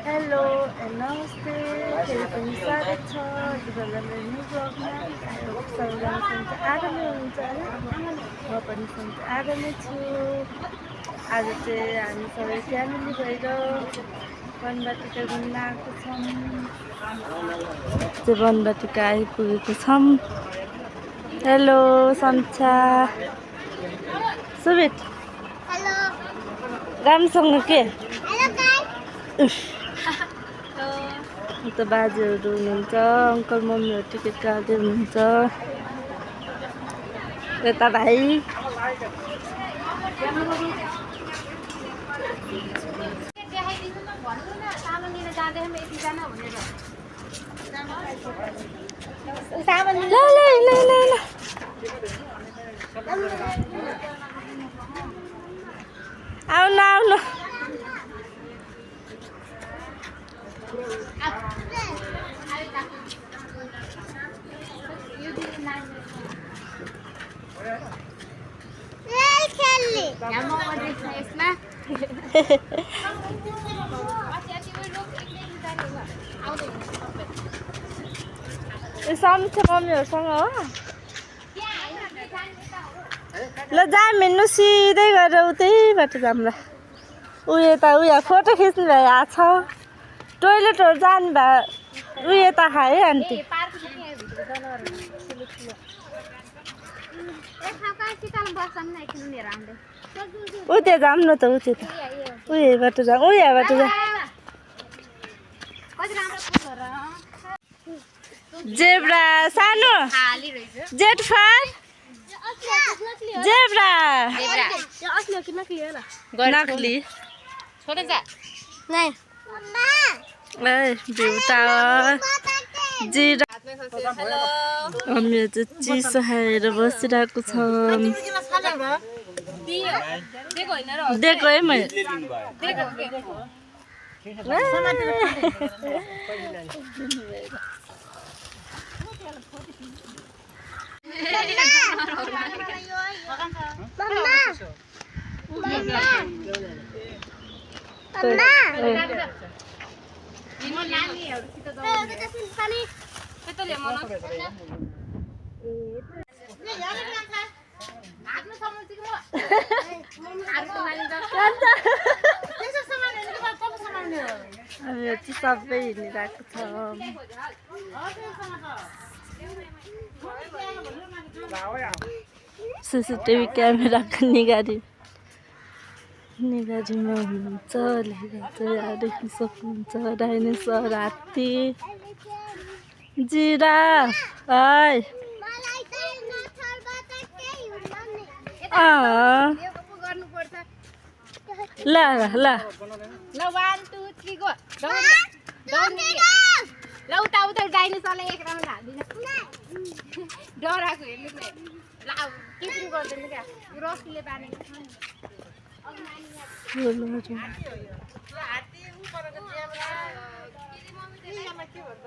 Hello नमस्ते फेरि पनि स्वागत छ हजुरहरूलाई मेरो न्यू ब्लगमा। सबैजना सन्चै आरामै हुनुहुन्छ होइन, म पनि सन्चै आरामै छु। आज चाहिँ हामी सबै फ्यामिली भएर वनवाटिका घुम्न आएको छौँ। चाहिँ वनवाटिका आइपुगेको छौँ। हेलो सन्चा सुबित हेलो राम्रोसँग के हेलो गाइस त बाजेहरू हुनुहुन्छ, अङ्कल मम्मीहरू टिकट काट्दै हुनुहुन्छ। यता भाइ आउनु आउनु सन्च मम्मीहरूसँग हो। ल जाम हिँड्नु सिधै गरेर उतैबाट जाऊँ ल। यता उयो फोटो खिच्नु भयो आएको छ। टोइलेटहरू जानु भयो यता खायो है आन्टी। उतै जाऊँ न त उतै त उयोबाट जाऊँ उयोबाट जाऊँ। जेब्रा सानो जेटफार जेब्रा नकली ए भ्यू टावर जिरा। हामी चाहिँ चिसो खाएर बसिरहेको छौँ। दिएको है मैले हामी चाहिँ सबै हिँडिरहेको छौँ। सिसिटिभी क्यामेराको निगारीमा हुनुहुन्छ। लेखेर चाहिँ यहाँ देख्न सक्नुहुन्छ डाइनोसर, हात्ती, जिराफ है। ल ल ल 1 2 3 गो ल उता उता डाइनोसरलाई एक राउन्ड हाल्दिन डराएको हेर्नु न ल किपिङ गर्दैन क्या रस्सीले बानेको छ नि हात्ती उपरको ज्याब्रा किरिममा के भन्छ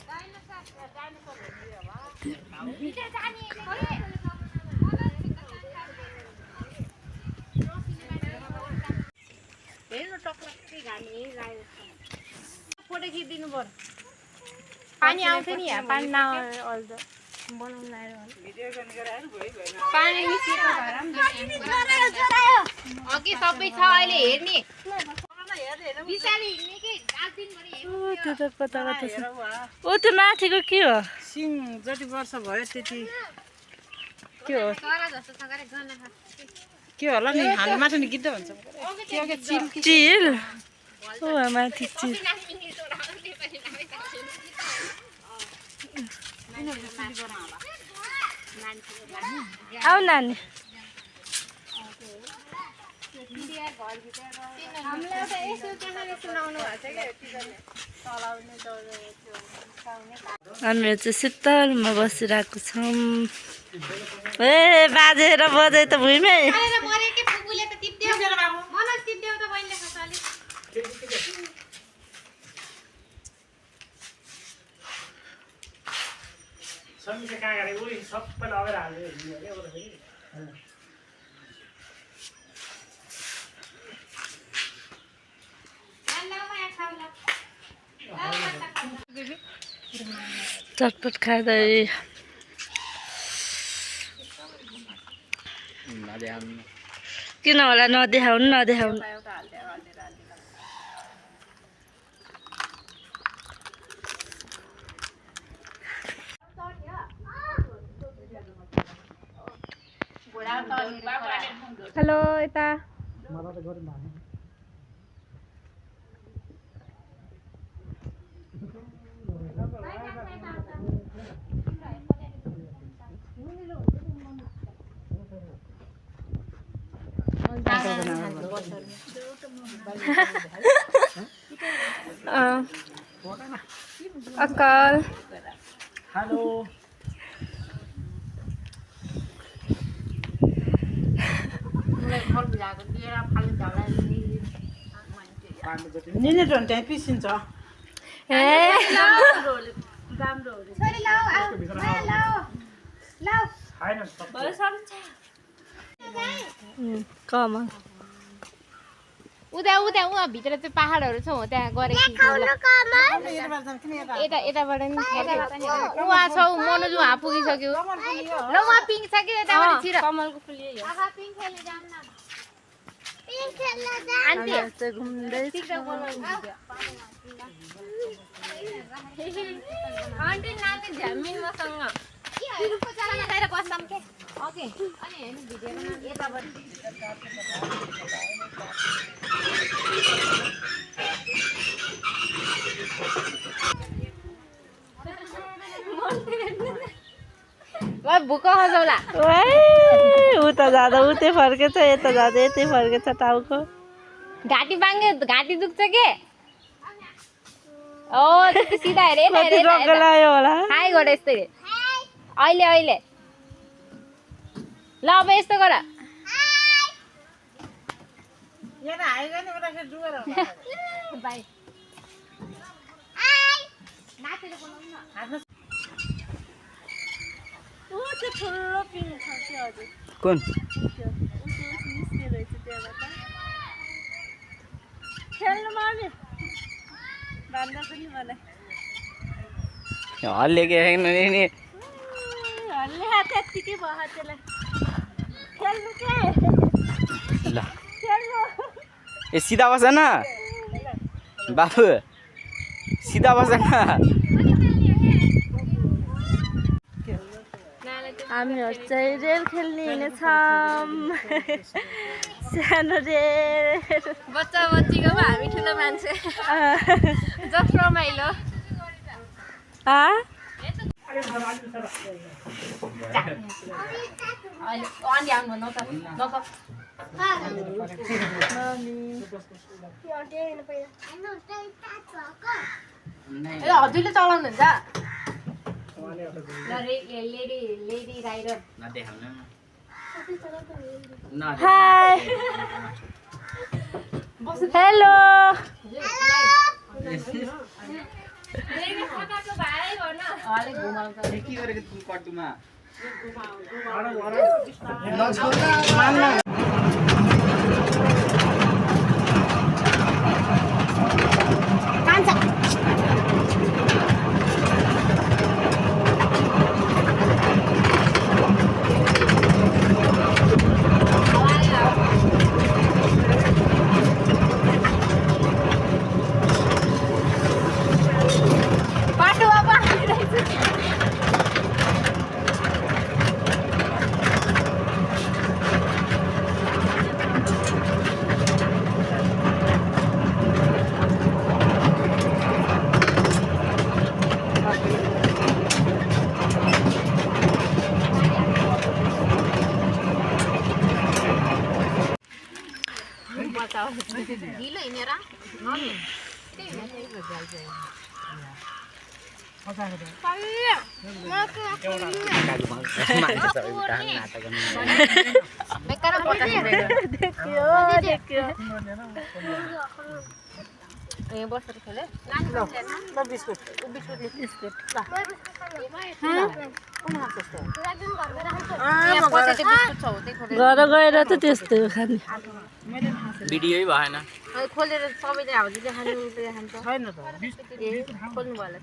डाइनोसर भित्र जाने हेर्नु टक्कै घामी लाग्यो फोटो खिचिदिनु पर्यो। पानी आउँछ नि यहाँ पानी नअल्द बनाउनु पानी निस्केको भएर अघि सबै छ अहिले हेर्ने बिसारी हिँड्ने कि त्यो त कता कता छ। ऊ त्यो माथिको के हो? सिङ जति वर्ष भयो त्यति के हो के होला नि हाल माथि नि गिद्ध भन्छ चिल ओ माथि चिल। आऊ नानी हामीहरू चाहिँ शीतलमा बसिरहेको छौँ। ए बाजेर बजाइ त भुइँमै समीसे कहाँ गरे उही सबै लगेर हाल्यो हेलो चटपट खाँदै किन होला नदेखाउनु नदेखाउनु हेलो यता अक्कल हेलो निने ढोन त्यही पिसिन्छ कमल उता उता उहाँ भित्र चाहिँ पहाडहरू छ हो त्यहाँ गरेको यता यताबाट नि उहाँ छ मनोज उहाँ पुगिसक्यो ल उहाँ पिङ्क छ कि यताबाट छिर कमलको फुल यही हो आन्टी घुम्दैछ आन्टी नानी झ्यामिन मसँग तिरुको चलामा गएर बस्दाम के ओके अनि हेर्नु भिडियोमा यताबाट भुक हजाउला उता जाँदा उतै फर्केछ यता जाँदा यतै फर्केछ टाउको घाँटी बाङ्गे घाँटी दुख्छ के ओ त्यस्तो सिधा हेरे कति रोग लाग्यो होला हाई गर यस्तै अहिले अहिले ल अब यस्तो गर बाई ठुलो पिङ छ कि हजुर कुन खेल्नु माने भन्दा पनि मलाई हल्ले के नि हल्ले त्यत्तिकै भयो त्यसलाई खेल्नु के ल खेल्नु ए सिधा बस न बाबु सिधा बस न हामीहरू चाहिँ रेल खेल्ने हिँडेछौँ सानो रेल बच्चा बच्चीको पो हामी ठुलो मान्छे जस्ट रमाइलो अनि आउनु न हजुरले चलाउनुहुन्छ लेडी राइडर हाई हेलो ढिलो हिँडेर बसेर खेले घर गएर त त्यस्तै हो खाने भिडियो भएन खोलेर सबैले हाउजीले खानु खान्छ खोल्नु भयो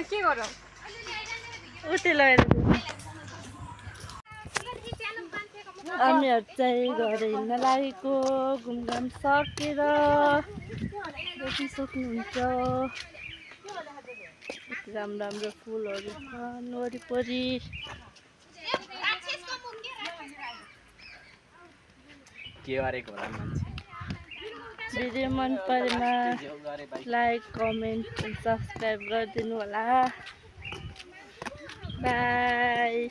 के गरौँ उतै लगाएर हामीहरू चाहिँ घर हिँड्न लागेको घुमघाम सकेर देखि सक्नुहुन्छ राम्रो राम्रो फुलहरू छन् वरिपरि के गरेको होला मान्छे भिडियो मन परेमा लाइक कमेन्ट सब्सक्राइब गरिदिनु होला बाई